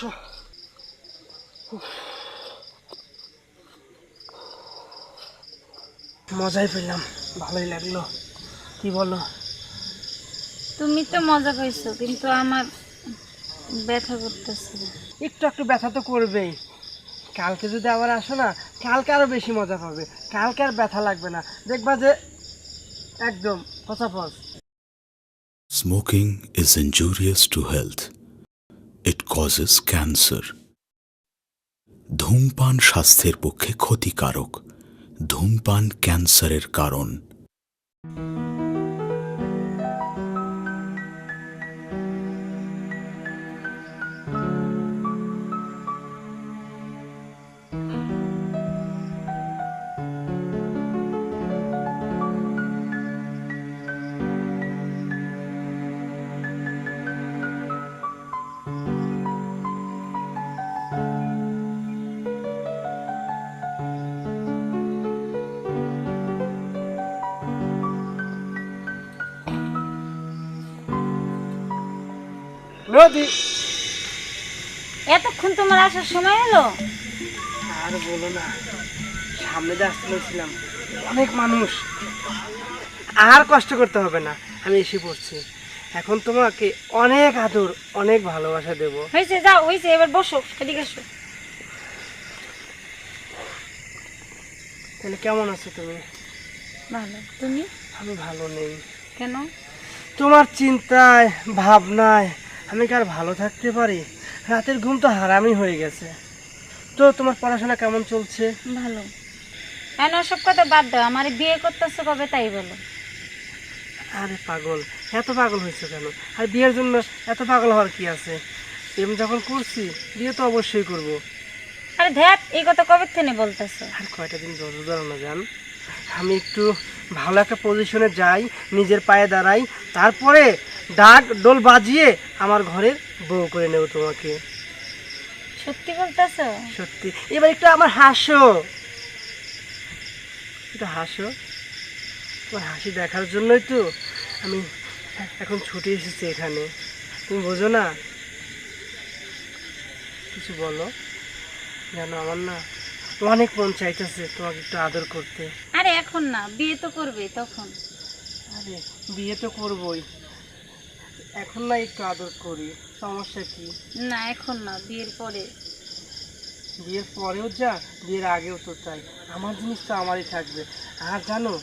বসো। মজাই পেলাম, ভালোই লাগলো। কি বলো? তুমি তো মজা পাইছো, কিন্তু আমার ব্যথা করতেছে। একটু ব্যথা তো করবেই। কালকে যদি আবার আসো না, কালকে আরো বেশি মজা পাবে। কালকে আর ব্যথা লাগবে না, দেখবা যে একদম ফসাফস। Smoking is injurious to health. It causes cancer. ধূমপান স্বাস্থ্যের পক্ষে ক্ষতিকারক। ধূমপান ক্যান্সারের কারণ। নদী। এতক্ষণ তোমার আসার সময় হলো? আর বলো না, সামনে দিয়ে আসছিলাম, অনেক মানুষ। আর কষ্ট করতে হবে না, আমি এসে পড়ছি। এখন তোমাকে অনেক আদর, অনেক ভালোবাসা দেবো। হয়েছে, যাও, হয়েছে, এবার বসো, এদিকে এসো। তাহলে কেমন আছো তুমি? ভালো। তুমি? আমি ভালো নেই। কেন? তোমার চিন্তায় ভাবনায় আমি কি আর ভালো থাকতে পারি? রাতের ঘুম তো হারামই হয়ে গেছে। তো তোমার পড়াশোনা কেমন চলছে? ভালো। কেন সব কথা বাদ দাও, আমার বিয়ে করতেছো কবে তাই বলো। আরে পাগল, এত পাগল হয়েছে কেন? আর বিয়ের জন্য এত পাগল হওয়ার কি আছে? প্রেম যখন করছি, বিয়ে তো অবশ্যই করব। আরে ধ্যাত, এই কথা কবে থেকে বলতেছো? আর কয়টা দিন ধৈর্য ধরো না জান। আমি একটু ভালো একটা পজিশনে যাই, নিজের পায়ে দাঁড়াই, তারপরে ডাক ডোল বাজিয়ে আমার ঘরের বউ করে নেব তোমাকে। সত্যি বলতেছো? সত্যি। এবার একটু আমার হাসো, একটু হাসো। তোমার হাসি দেখার জন্যই তো আমি এখন ছুটে এসেছি এখানে। তুমি বোঝো না? কিছু বলো। জানো, আমার না অনেক মন চাইতেছে তোমাকে একটু আদর করতে। আরে এখন না, বিয়ে তো করবে তখন। আরে বিয়ে তো করবোই, এখন না একটু আদর করি, সমস্যা কি? না এখন না, বিয়ের পরে। বিয়ের পরেও যা, বিয়ের আগেও তো তাই। আমার জিনিস তো আমারই থাকবে। আর জানো,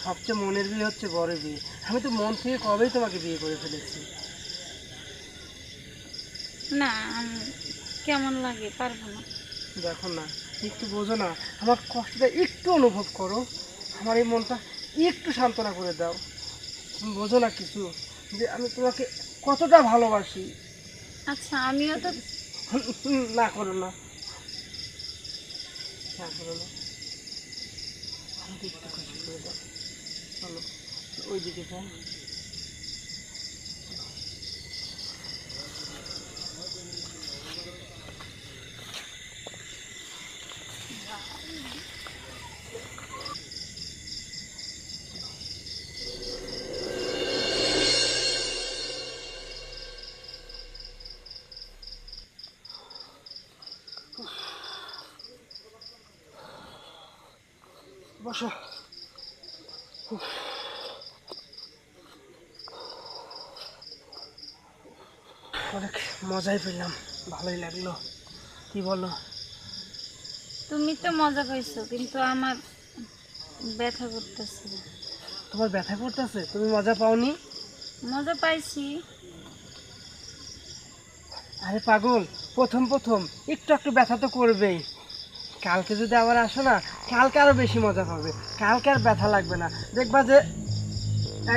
সবচেয়ে মনের বিয়ে হচ্ছে বড় বিয়ে। আমি তো মন থেকে কবেই তোমাকে বিয়ে করে ফেলেছি। না, কেমন লাগে, পারবো না। দেখো না, একটু বোঝো না, আমার কষ্টটা একটু অনুভব করো। আমার এই মনটা একটু সান্ত্বনা করে দাও। তুমি বোঝো না কিছু, যে আমি তোমাকে কতটা ভালোবাসি। আচ্ছা, আমিও তো। না করো না, না করো না, আমাকে একটু খুশি করে দাও। চলো ওইদিকে যাই। বসো। অনেক মজাই পেলাম, ভালোই লাগলো। কি বলো? তুমি তো মজা পাইছো, কিন্তু আমার ব্যথা করতেছে। তোমার ব্যথা করতেছে? তুমি মজা পাওনি? মজা পাইছি। আরে পাগল, প্রথম প্রথম একটু ব্যথা তো করবেই। কালকে যদি আবার আসো না, কালকে আরো বেশি মজা পাবে। কালকে আর ব্যথা লাগবে না, দেখবা যে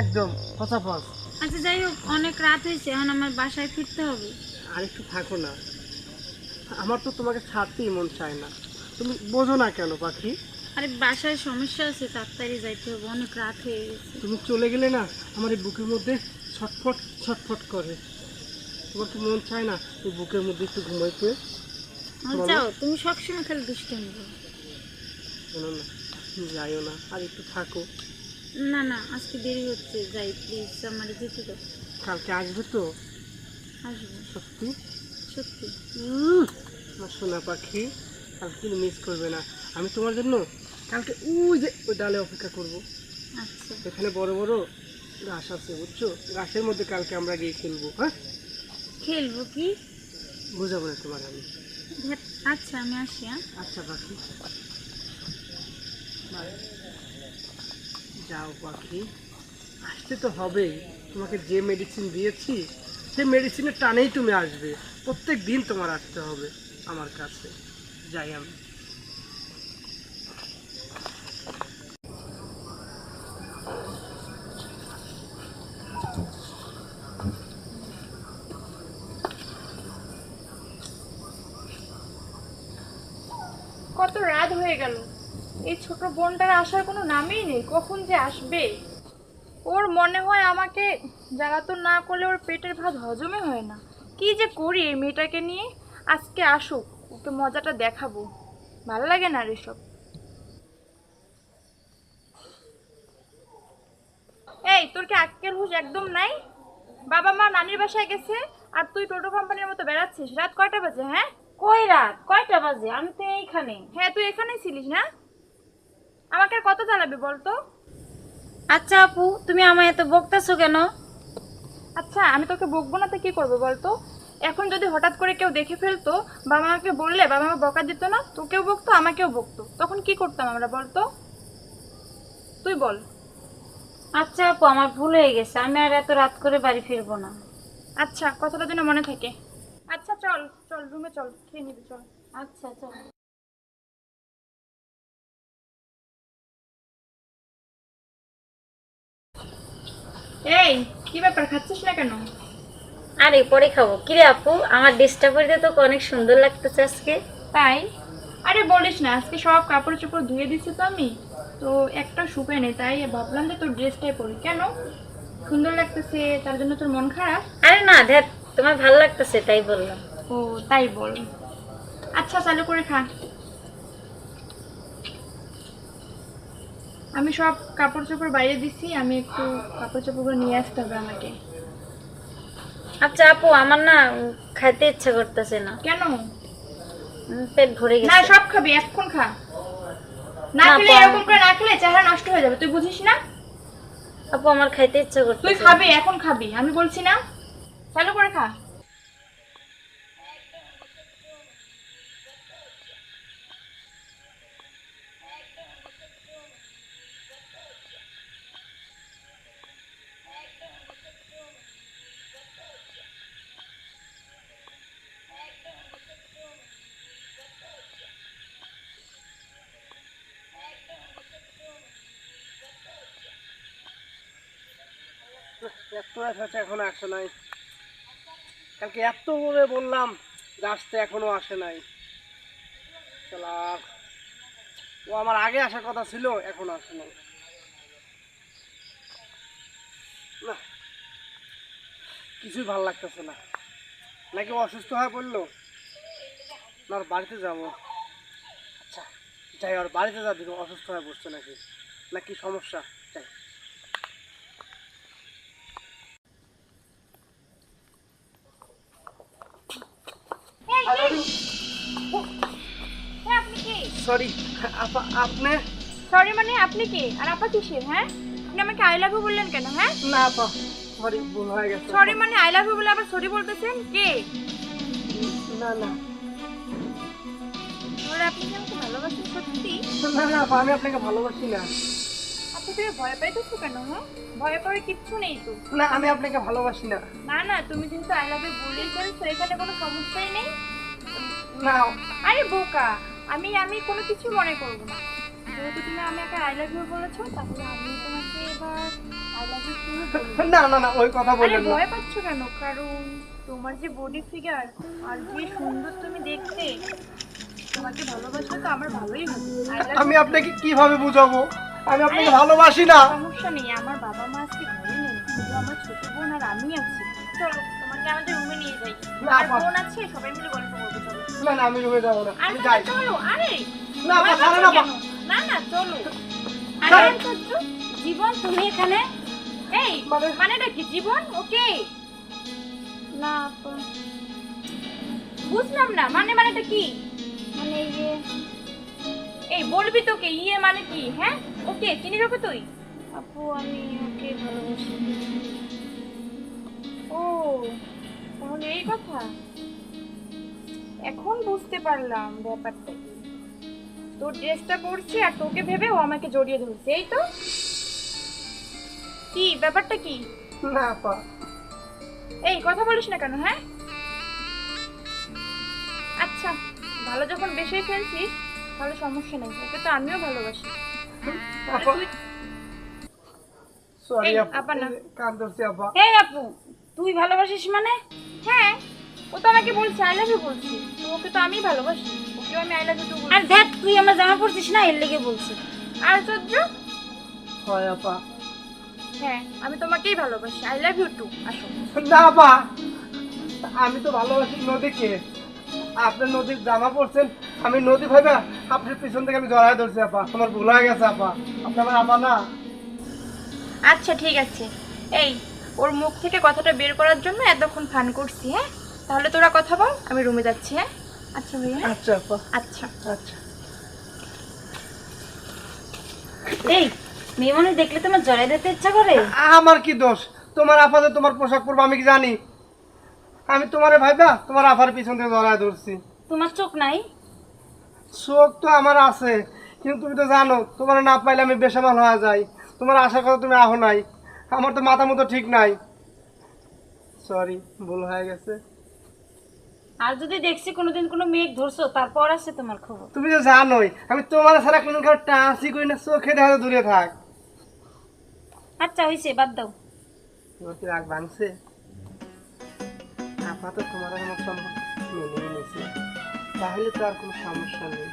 একদম ফসাফস। আচ্ছা যাই হোক, অনেক রাত হয়েছে, এখন আমার বাসায় ফিরতে হবে। আর একটু থাকো না, আমার তো তোমাকে ছাড়তেই মন চায় না। তুমি বোঝো না কেন পাখি? আরে বাসায় সমস্যা আছে, তাড়াতাড়ি যাইতে হবে, অনেক রাত হয়ে গেছে। তুমি চলে গেলে না, আমার এই বুকের মধ্যে ছটফট ছটফট করে। তোমার কি মন চায় না এই বুকের মধ্যে একটু ঘুমাইতে? বলো। যাও, তুমি সবসময় খালি দুষ্টামি করো। শোনো না, যাইও না, আর একটু থাকো। না না, আজকে দেরি হচ্ছে, যাই প্লিজ, আমার যেতে দাও। কালকে আসবে তো? আসবো। সত্যি? সত্যি। আমার সোনা পাখি, কালকে কিন্তু মিস করবে না। আমি তোমার জন্য কালকে ওই যে ওই ডালে অপেক্ষা করব। আচ্ছা এখানে বড় বড় ঘাস আছে বুঝছো, ঘাসের মধ্যে কালকে আমরা গিয়ে খেলবো। হ্যাঁ, খেলবো কি? বুঝাবো না তোমার আমি। আচ্ছা আমি আসি। হ্যাঁ আচ্ছা পাখি, বাই। যাও পাখি, আসতে তো হবেই। তোমাকে যে মেডিসিন দিয়েছি সেই মেডিসিনের টানেই তুমি আসবে। প্রত্যেক দিন তোমার আসতে হবে আমার কাছে। যাই আমি। কত রাত হয়ে গেল, এই ছোট বোনটার আসার কোনো নামই নেই। কখন যে আসবে? ওর মনে হয় আমাকে জ্বালাতন না করলে ওর পেটের ভাত হজমে হয় না। কি যে করি এই মেয়েটাকে নিয়ে। আজকে আসুক, ওকে মজাটা দেখাবো। ভালো লাগে না আর এসব। এই, তোর কি আক্কেল হুঁশ একদম নাই? বাবা মা নানির বাসায় গেছে আর তুই টোটো কোম্পানির মতো বেড়াচ্ছিস। রাত কয়টা বাজে? হ্যাঁ কই রাত কয়টা বাজে? আমি তো এইখানে। হ্যাঁ, তুই এখানেই ছিলিস না? আমাকে আর কত জ্বালাবি বলতো? আচ্ছা আপু, তুমি আমায় এত বকতেছো কেন? আচ্ছা, আমি তোকে বকবো না তো কি করবো বলতো? এখন যদি হঠাৎ করে কেউ দেখে ফেলতো, বাবা মাকে বললে বাবা মা বকা দিত না? তোকেও বকতো, আমাকেও বকতো, তখন কি করতাম আমরা বলতো? তুই বল। আচ্ছা আপু, আমার ভুল হয়ে গেছে, আমি আর এত রাত করে বাড়ি ফিরবো না। আচ্ছা, কথাটা যেন মনে থাকে। আচ্ছা চল চল, রুমে চল, খেয়ে নিবি চল। আচ্ছা চল। এই, কি ব্যাপার, খাচ্ছিস না কেন? আরে পরে খাবো। কিরে আপু, আমার ড্রেসটা পরে তো অনেক সুন্দর লাগতেছে আজকে। তাই? আরে বলিস না, আজকে সব কাপড় চোপড় ধুয়ে দিচ্ছি তো আমি, তো একটা শুকায় নেই, তাই ভাবলাম যে তোর ড্রেসটাই পরি। কেন, সুন্দর লাগতেছে তার জন্য তোর মন খারাপ? আরে না ধ্যাত, তোমার ভালো লাগতেছে তাই বললাম। ও তাই বল। আচ্ছা চালু করে খা। আমি সব কাপড় চোপড় বাইরে দিছি, আমি একটু কাপড় চোপড়গুলো নিয়ে আসতে হবে আমাকে। আচ্ছা আপু, আমার না খাইতে ইচ্ছা করতেছে না। কেন? পেট ভরে না, গেছে। সব খাবি, এখন খা। না না, খেলে, এরকম করে না খেলে চেহারা নষ্ট হয়ে যাবে, তুই বুঝিস না? আপু আমার খাইতে ইচ্ছা তুই করতেছে। খাবি, এখন খাবি, আমি বলছি না? চালু করে খা। এত রাত হচ্ছে এখনো আসে নাই। কালকে এত করে বললাম যে আসতে, এখনো আসে নাই। শালা, ও আমার আগে আসার কথা ছিল, এখনো আসে নাই। না, কিছুই ভালো লাগতেছে না। নাকি ও অসুস্থ হয়ে পড়লো? না, ওর বাড়িতে যাবো। আচ্ছা যাই, ওর বাড়িতে যা, দেখো অসুস্থ হয়ে পড়ছে নাকি, নাকি সমস্যা। যাই। আপনি কি? সরি আপা, আপনি? সরি মানে আপনি কি আর আপা কিসের? হ্যাঁ, আপনি আমাকে আই লাভ ইউ বললেন কেন? হ্যাঁ, না আপা, সরি, ভুল হয়ে গেছে। সরি মানে আই লাভ ইউ বলে আবার সরি বলতেছেন? কে? না না ওরা আপনি কি আমাকে ভালোবাসেন সত্যি? না না আপা, আমি আপনাকে ভালোবাসি না। আচ্ছা তুমি ভয় পাইতেছো কেন? হ্যাঁ, ভয় পাওয়ার কিচ্ছু নেই তো। না, আমি আপনাকে ভালোবাসি না। না না, তুমি কিন্তু আই লাভ ইউ বলেই ফেলছো, এখানে কোনো সমস্যাই নেই। না আরে বোকা, আমি আমি কোনো কিছু মনে করবো না। যেহেতু তুমি আমাকে আই লাভ ইউ বলেছো, তাহলে আমি তোমাকে এবার আই লাভ ইউ শুরু করবো। না না না, ওই কথা আরে বললেন না। ভয় পাচ্ছ কেন? কারণ তোমার যে বডি ফিগার আর যে সুন্দর তুমি দেখতে, তোমাকে ভালোবাসলে তো আমার ভালোই হবে। I love you. আমি আপনাকে কিভাবে বুঝাবো? আমি আপনাকে ভালোবাসি না। সমস্যা নেই, আমার বাবা মা আজকে ঘরে নেই, শুধু আমার ছোট বোন আর আমি আছি। চলো তোমাকে আমাদের রুমে নিয়ে যাই। না, আর আপা। বোন আছে, সবাই মিলে গল্প করবো, চলো। না না, আমি রুমে যাবো না, আরে আমি বাবা, যাই। চলো। আরে না আপা, ভয় ছাড়েন পাচ্ছ আপা। কেন? না না চলো। ছাড়েন। আরে আশ্চর্য, জীবন তুমি এখানে? এই মানে- মানেটা কি জীবন? ওকে না আপা। বুঝলাম না, মানেটা কি? মানে ইয়ে এই বলবি তো কি ইয়ে মানে কি? হ্যাঁ, ওকে চিনিস ওকে তুই? আপু আমি ওকে ভালোবাসি। ও, তাহলে এই কথা। এখন বুঝতে পারলাম ব্যাপারটা কি। তোর ড্রেসটা পরছি আর তোকে ভেবে ও আমাকে জড়িয়ে ধরছে, এই তো? কি ব্যাপারটা কি? না আপা, এই কথা বলিস না কেন? হ্যাঁ, আচ্ছা, ভালো যখন বেশি ফেলছিস তাহলে সমস্যা নেই, ওকে তো আমিও ভালোবাসি। আপা তুই- সরি এই, আপা, আপা না। কান ধরছি আপা। এই আপু, তুই ভালোবাসিস মানে? হ্যাঁ, ও তো আমাকে বলছে আই লাভ ইউ বলছি, তো ওকে তো আমি ভালোবাসি, ওকেও আমি আই লাভ ইউ বলছি। আর দেখ তুই আমার জামা পড়ছিস না, এর লেগে বলছি। আর চোদ্দ, হয় আপা। হ্যাঁ আমি তোমাকেই ভালোবাসি, আই লাভ ইউ টু। আসো। না আপা, আমি তো ভালোবাসি নদীকে। আপনি নদীর জামা পরছেন, আমি নদী ভাইবা আপনার পিছন থেকে আমি জড়ায় ধরছি আপা। আমার ভুল হয়ে গেছে আপা, আপনি আমার আপা না। আচ্ছা ঠিক আছে, এই ওর মুখ থেকে কথাটা বের করার জন্য এতক্ষণ ফান করছি। হ্যাঁ, তাহলে তোরা কথা বল, আমি রুমে যাচ্ছি। হ্যাঁ, আচ্ছা ভাইয়া। আচ্ছা আপা, আচ্ছা। আচ্ছা। এই মেয়ে মানুষ দেখলে তোমার জড়াই দিতে ইচ্ছা করে? আমার কি দোষ? তোমার আপা যে তোমার পোশাক পরবো আমি কি জানি? আমি তোমারে ভাইবা তোমার আপার পিছন থেকে জড়ায় ধরছি। তোমার চোখ নাই? চোখ তো আমার আছে, কিন্তু তুমি তো জানো তোমার না পাইলে আমি বেসামাল হয়ে যাই। তোমার আশার কথা তুমি আহো নাই, আমার তো মাথা মতো ঠিক নাই। সরি, ভুল হয়ে গেছে। আর যদি দেখছি কোনোদিন কোনো মেয়ে ধরছো, তারপর আছে তোমার খবর। তুমি তো জানোই আমি তোমার ছাড়া কোনদিন কারো টাচই করি না, চোখে দেখা তো দূরে থাক। আচ্ছা হয়েছে, বাদ দাও। তোমার কি রাগ ভাঙছে? আপা তো তোমার আমার সম্পর্ক মেনে নিয়েছে, তাহলে তো আর কোনো সমস্যা নেই।